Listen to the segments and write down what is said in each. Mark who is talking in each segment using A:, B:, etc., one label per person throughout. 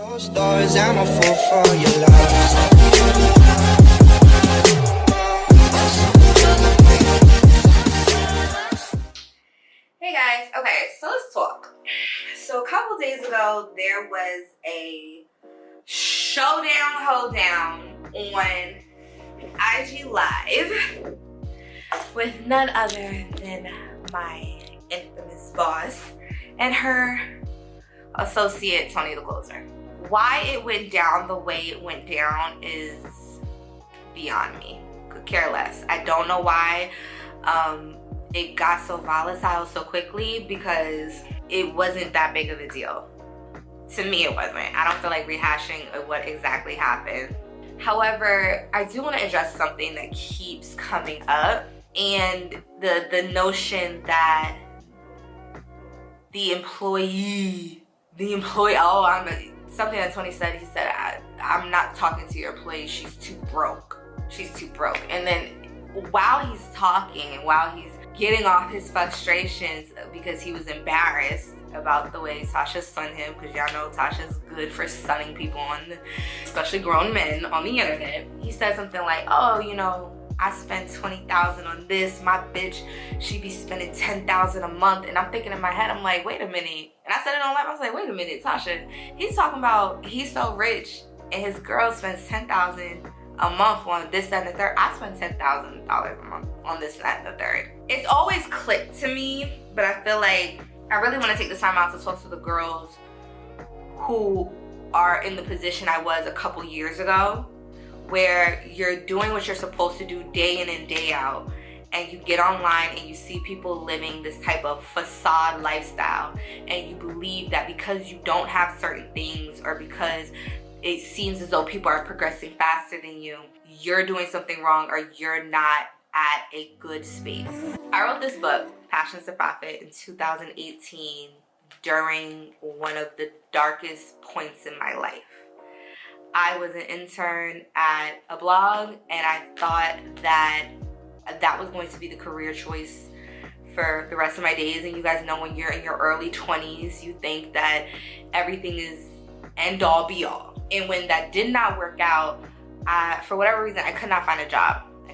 A: Closed doors, I'm a fool for your love.
B: Hey guys, okay, so let's talk. So a couple days ago, there was a showdown, hoedown on IG Live with none other than my infamous boss and her associate, Tony the Closer. Why it went down the way it went down is beyond me. Could care less. I don't know why it got so volatile so quickly, because it wasn't that big of a deal. To me, it wasn't. I don't feel like rehashing what exactly happened. However, I do want to address something that keeps coming up, and the notion that the employee, something that Tony said, he said, I'm not talking to your employee, she's too broke. She's too broke. And then while he's talking and while he's getting off his frustrations because he was embarrassed about the way Tasha sunned him, because y'all know Tasha's good for sunning people on, especially grown men, on the internet. He said something like, oh, you know, I spent $20,000 on this. My bitch, she be spending $10,000 a month. And I'm thinking in my head, I'm like, wait a minute. And I said it on live. I was like, wait a minute, Tasha. He's talking about he's so rich and his girl spends $10,000 a month on this, that, and the third. I spend $10,000 a month on this, that, and the third. It's always clicked to me, but I feel like I really want to take this time out to talk to the girls who are in the position I was a couple years ago, where you're doing what you're supposed to do day in and day out, and you get online and you see people living this type of facade lifestyle, and you believe that because you don't have certain things, or because it seems as though people are progressing faster than you, you're doing something wrong, or you're not at a good space. I wrote this book, Passions to Profit, in 2018 during one of the darkest points in my life. I was an intern at a blog, and I thought that that was going to be the career choice for the rest of my days. And you guys know, when you're in your early 20s, you think that everything is end all be all. And when that did not work out, for whatever reason, I could not find a job. I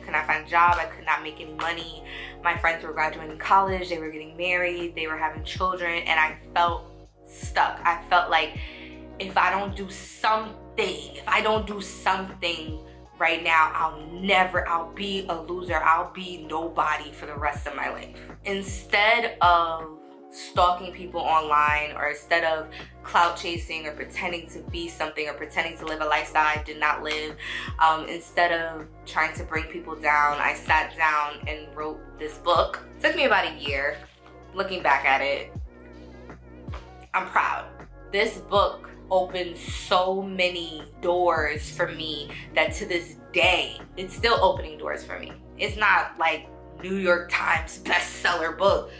B: could not make any money. My friends were graduating college, they were getting married, they were having children, and I felt stuck. I felt like if I don't do something right now, I'll be a loser. I'll be nobody for the rest of my life. Instead of stalking people online, or instead of clout chasing or pretending to be something, or pretending to live a lifestyle I did not live, instead of trying to bring people down, I sat down and wrote this book. It took me about a year. Looking back at it, I'm proud. This book opened so many doors for me that to this day, it's still opening doors for me. It's not like New York Times bestseller book,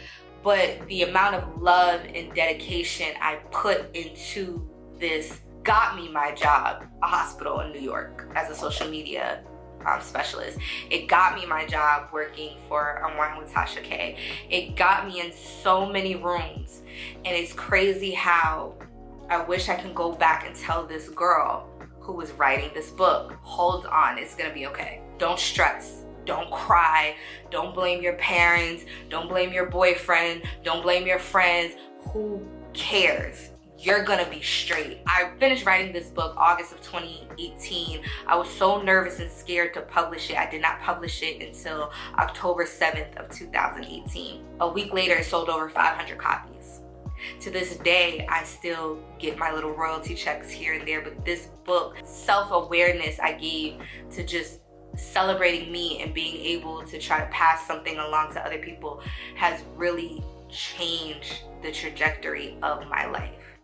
B: but the amount of love and dedication I put into this got me my job, a hospital in New York, as a social media specialist. It got me my job working for Unveiling with Tasha K. It got me in so many rooms, and it's crazy how I wish I can go back and tell this girl who was writing this book, hold on, it's gonna be okay. Don't stress. Don't cry. Don't blame your parents. Don't blame your boyfriend. Don't blame your friends. Who cares? You're gonna be straight. I finished writing this book August of 2018. I was so nervous and scared to publish it. I did not publish it until October 7th of 2018. A week later, it sold over 500 copies. To this day, I still get my little royalty checks here and there, but this book, self-awareness I gave to just celebrating me and being able to try to pass something along to other people, has really changed the trajectory of my life.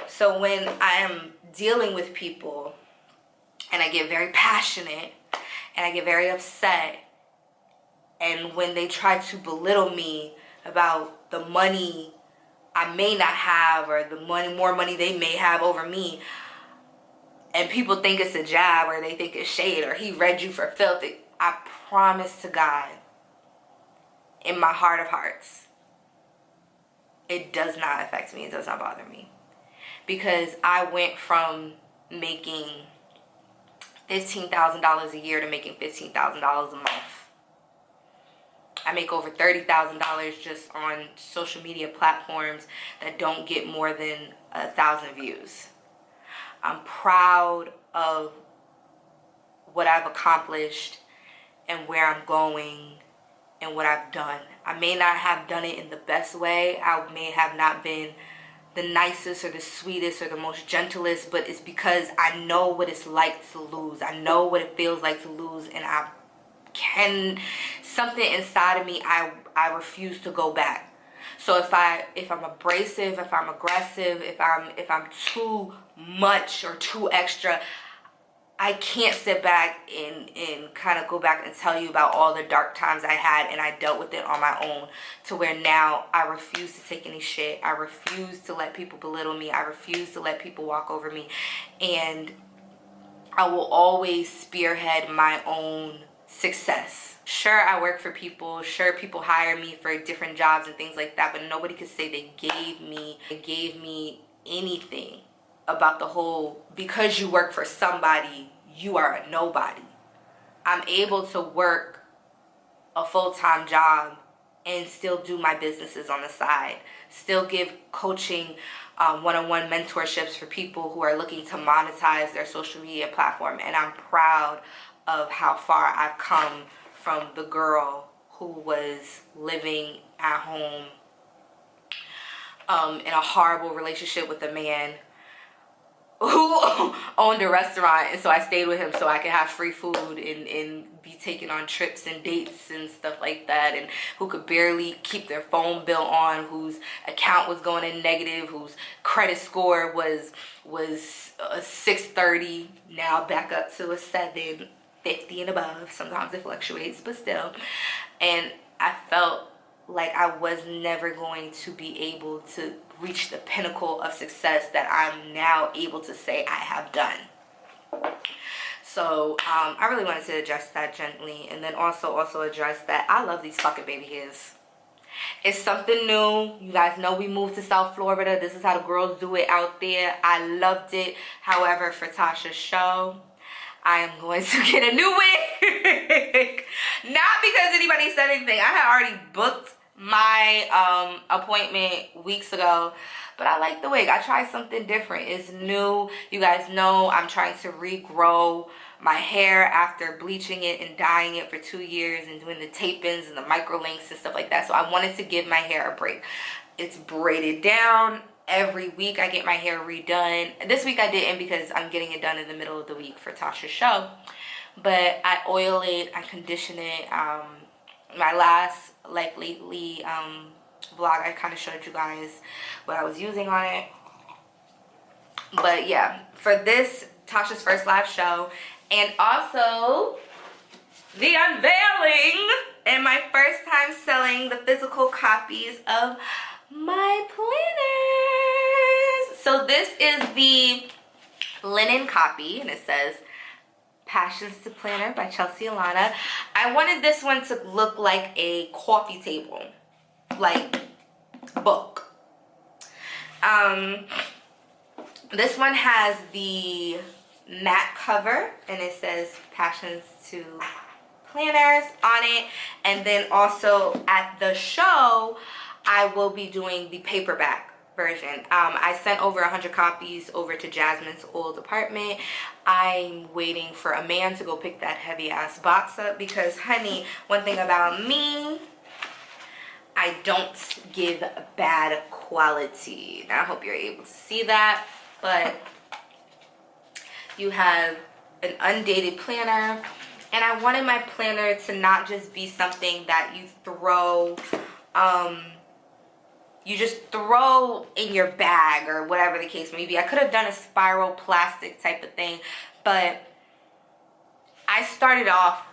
B: So when I am dealing with people and I get very passionate and I get very upset, and when they try to belittle me about the money I may not have, or the more money they may have over me, and people think it's a jab, or they think it's shade, or he read you for filthy, I promise to God, in my heart of hearts, it does not affect me. It does not bother me. because I went from making $15,000 a year to making $15,000 a month. I make over $30,000 just on social media platforms that don't get more than 1,000 views. I'm proud of what I've accomplished and where I'm going and what I've done. I may not have done it in the best way. I may have not been the nicest or the sweetest or the most gentlest, but it's because I know what it's like to lose. I know what it feels like to lose, and something inside of me, I refuse to go back. So if I'm abrasive, if I'm aggressive, if I'm too much or too extra, I can't sit back and kind of go back and tell you about all the dark times I had, and I dealt with it on my own, to where now I refuse to take any shit. I refuse to let people belittle me. I refuse to let people walk over me. And I will always spearhead my own success. Sure, I work for people. Sure, people hire me for different jobs and things like that, but nobody could say they gave me anything about the whole, because you work for somebody, you are a nobody. I'm able to work a full-time job and still do my businesses on the side, still give coaching, one-on-one mentorships for people who are looking to monetize their social media platform. And I'm proud of how far I've come from the girl who was living at home in a horrible relationship with a man who owned a restaurant, and so I stayed with him so I could have free food and be taken on trips and dates and stuff like that, and who could barely keep their phone bill on, whose account was going in negative, whose credit score was a 630, now back up to a 750 and above. Sometimes it fluctuates, but still. And I felt like I was never going to be able to reach the pinnacle of success that I'm now able to say I have done. So I really wanted to address that gently, and then also address that I love these fucking baby hairs. It's something new. You guys know we moved to South Florida. This is how the girls do it out there. I loved it. However, for Tasha's show, I am going to get a new wig. Not because anybody said anything. I had already booked my appointment weeks ago, but I like the wig. I tried something different. It's new. You guys know I'm trying to regrow my hair after bleaching it and dyeing it for 2 years and doing the tape-ins and the microlinks and stuff like that. So I wanted to give my hair a break. It's braided down. Every week I get my hair redone. This week I didn't because I'm getting it done in the middle of the week for Tasha's show. But I oil it, I condition it. My last, like, lately vlog, I kind of showed you guys what I was using on it. But yeah, for this, Tasha's first live show, and also the unveiling, and my first time selling the physical copies of my planners. So this is the linen copy, and it says Passions to Planner by ChelseaAlana. I wanted this one to look like a coffee table, like book. This one has the matte cover, and it says Passions to Planners on it. And then also at the show, I will be doing the paperback version. I sent over 100 copies over to Jasmine's old apartment. I'm waiting for a man to go pick that heavy ass box up because, honey, one thing about me, I don't give bad quality. Now I hope you're able to see that, but you have an undated planner, and I wanted my planner to not just be something that you throw you just throw in your bag or whatever the case may be. I could have done a spiral plastic type of thing, but I started off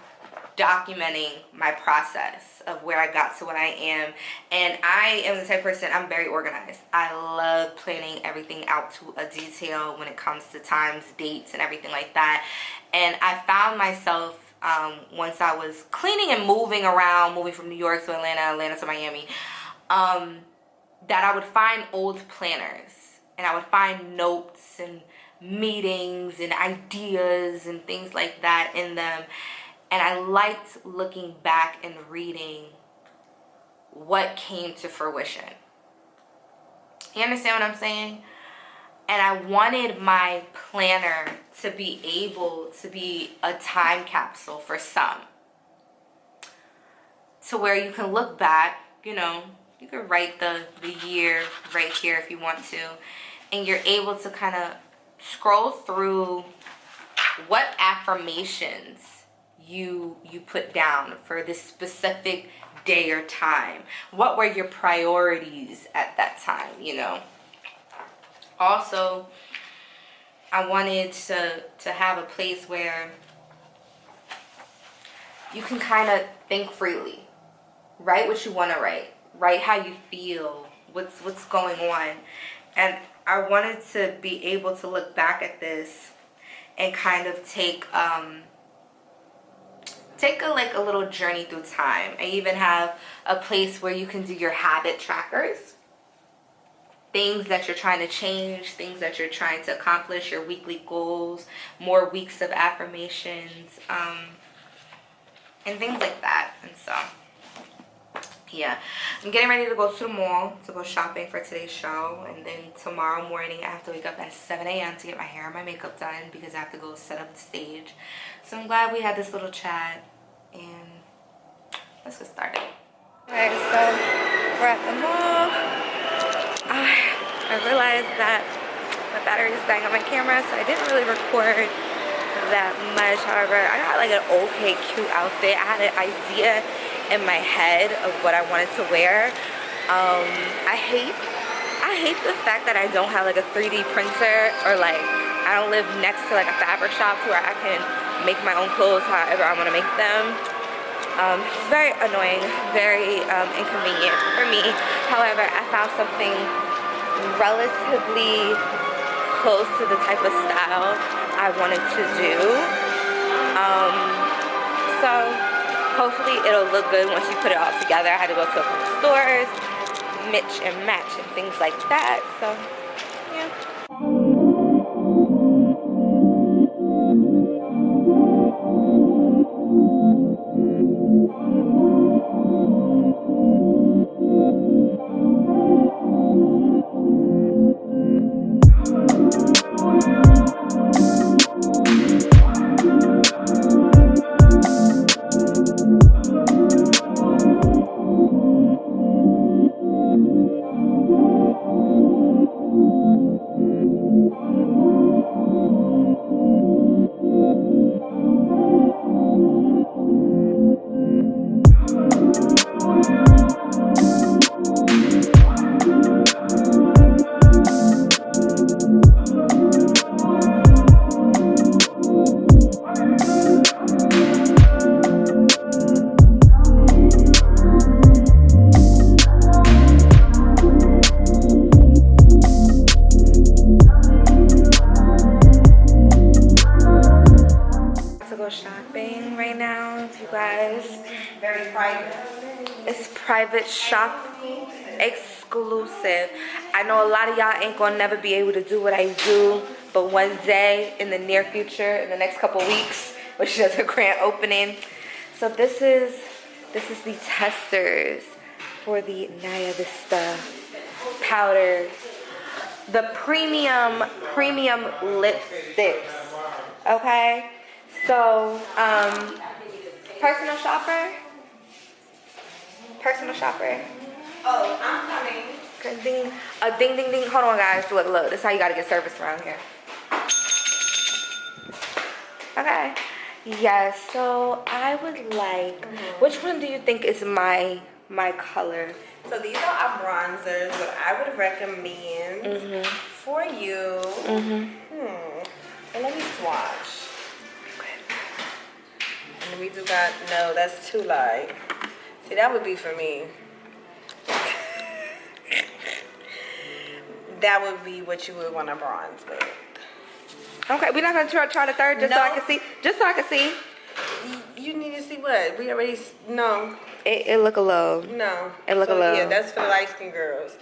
B: documenting my process of where I got to what I am. And I am the type of person, I'm very organized. I love planning everything out to a detail when it comes to times, dates, and everything like that. And I found myself, once I was cleaning and moving around, moving from New York to Atlanta, Atlanta to Miami, that I would find old planners and I would find notes and meetings and ideas and things like that in them. And I liked looking back and reading what came to fruition. You understand what I'm saying? And I wanted my planner to be able to be a time capsule for some. To where you can look back, you know, you can write the year right here if you want to. And you're able to kind of scroll through what affirmations you put down for this specific day or time. What were your priorities at that time, you know? Also, I wanted to have a place where you can kind of think freely. Write what you want to write. Write how you feel. What's going on. And I wanted to be able to look back at this and kind of take a little journey through time. I even have a place where you can do your habit trackers. Things that you're trying to change, things that you're trying to accomplish, your weekly goals, more weeks of affirmations, and things like that. And so, yeah, I'm getting ready to go to the mall to go shopping for today's show. And then tomorrow morning I have to wake up at 7 a.m. to get my hair and my makeup done because I have to go set up the stage. So I'm glad we had this little chat, and let's get started. Okay, so we're at the mall. I realized that my battery is dying on my camera, so I didn't really record that much. However, I got like an okay, cute outfit. I had an idea in my head of what I wanted to wear. I hate the fact that I don't have like a 3D printer, or like I don't live next to like a fabric shop where I can make my own clothes however I want to make them. It's very annoying, very inconvenient for me. However, I found something relatively close to the type of style I wanted to do. So hopefully it'll look good once you put it all together. I had to go to a couple stores, mix and match and things like that. So yeah. Shopping right now, you guys. Very private. It's private shop exclusive. I know a lot of y'all ain't gonna never be able to do what I do, but one day in the near future, in the next couple weeks, when she does her grand opening. So this is the testers for the Naya Vista powders, the premium lipsticks. Okay. So, personal shopper. Oh, I'm coming. Ding, ding, ding, ding. Hold on, guys. Look. This is how you gotta get service around here. Okay. Yes. So I would like. Which one do you think is my color?
C: So these are our bronzers. What I would recommend for you. And let me swatch. And we do got, no, that's too light. See, that would be for me. That would be what you would want to bronze with.
B: Okay, we're not gonna try the third so I can see. Just so I can see.
C: You need to see what? We already, no.
B: It look a low.
C: No.
B: It look a low.
C: Yeah, that's for the light skin girls.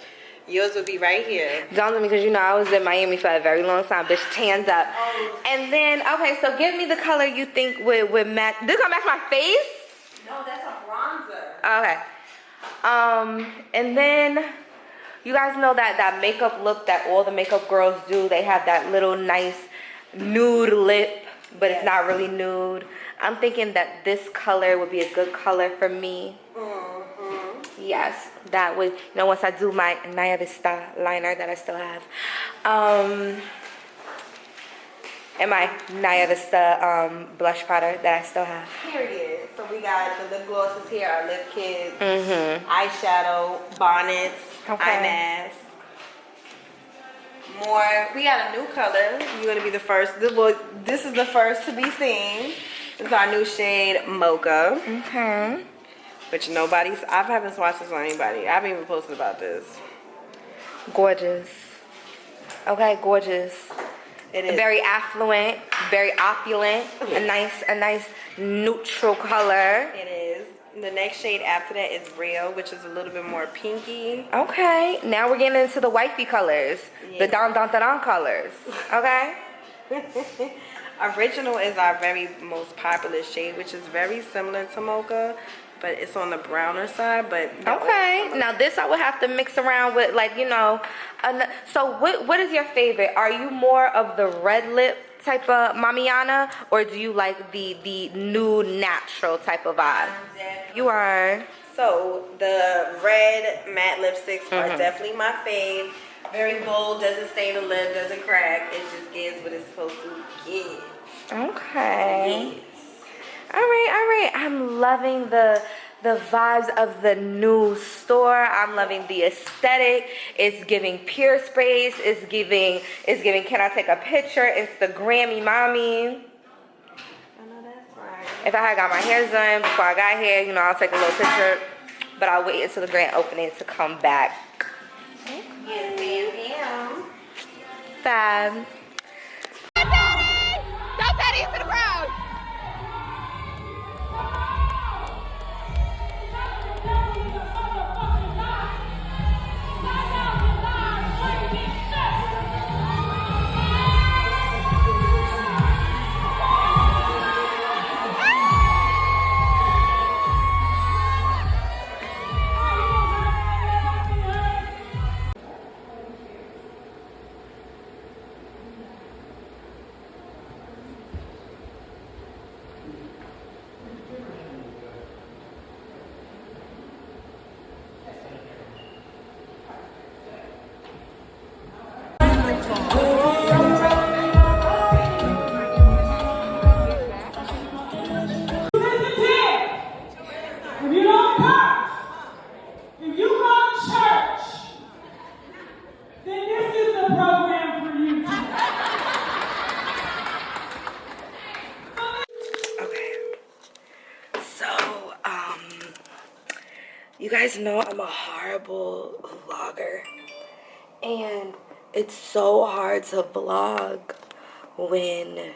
C: Yours would be right here.
B: Don't because you know I was in Miami for a very long time, bitch, tanned up.
C: Oh.
B: And then, okay, so give me the color you think would match. This gonna match my face?
C: No, that's a bronzer.
B: Okay. And then you guys know that makeup look that all the makeup girls do. They have that little nice nude lip, but it's not really nude. I'm thinking that this color would be a good color for me. Yes, that would, you know, once I do my Naya Vista liner that I still have. And my Naya Vista blush powder that I still have.
C: Period. So we got the lip glosses here, our lip kits, eyeshadow, bonnets, eye mask. More. We got a new color. You're gonna be the first. This is the first to be seen. This is our new shade, Mocha.
B: Okay.
C: Which I haven't swatched this on anybody. I haven't even posted about this.
B: Gorgeous. Okay, gorgeous.
C: It is.
B: Very affluent, very opulent. A nice neutral color.
C: It is. The next shade after that is Real, which is a little bit more pinky.
B: Okay, now we're getting into the wifey colors. The don colors. Okay.
C: Original is our very most popular shade, which is very similar to Mocha, but it's on the browner side. But
B: okay, now this I would have to mix around with, like, you know. So what is your favorite? Are you more of the red lip type of Mamiana, or do you like the nude natural type of vibe? You are.
C: So the red matte lipsticks are definitely my fave. Very bold, doesn't stain the lip, doesn't crack. It just gives what it's supposed to give.
B: Okay.
C: Yes.
B: All right. I'm loving the vibes of the new store. I'm loving the aesthetic. It's giving pure space. It's giving can I take a picture? Instagrammy mommy.
C: I know that's right.
B: If I had got my hair done before I got here, you know, I'll take a little picture. But I'll wait until the grand opening to come back.
C: Yes, ma'am.
B: Fab.
D: Stop that into the crowd!
B: You guys know I'm a horrible vlogger, and it's so hard to vlog when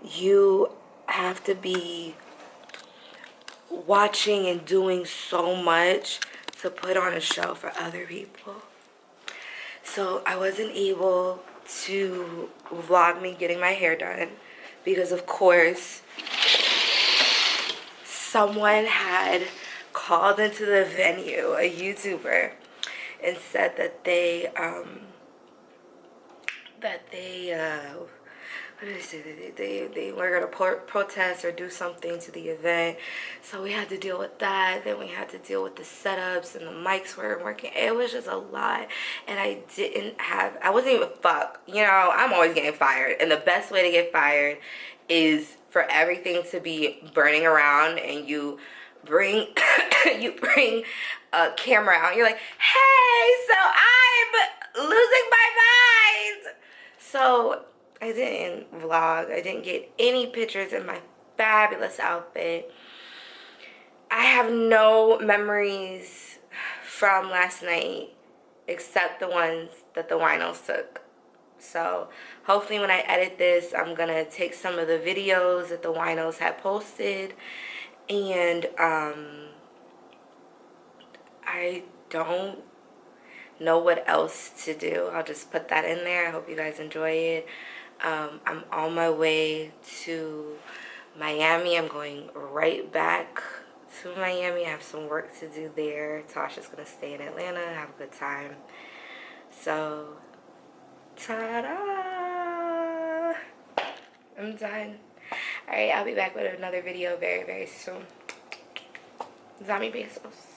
B: you have to be watching and doing so much to put on a show for other people. So I wasn't able to vlog me getting my hair done because, of course, someone had called into the venue, a YouTuber, and said that they what did they say? They were gonna protest or do something to the event. So we had to deal with that. Then we had to deal with the setups, and the mics weren't working. It was just a lot, and I wasn't even you know, I'm always getting fired, and the best way to get fired is for everything to be burning around, and you bring a camera out. You're like, hey, so I'm losing my mind. So I didn't vlog. I didn't get any pictures in my fabulous outfit. I have no memories from last night except the ones that the winos took. So hopefully when I edit this, I'm gonna take some of the videos that the winos had posted, and I don't know what else to do, I'll just put that in there. I hope you guys enjoy it. I'm on my way to Miami. I'm going right back to Miami. I have some work to do there. Tasha's gonna stay in Atlanta, have a good time. So, ta-da! I'm done. Alright, I'll be back with another video very, very soon. Zami besos.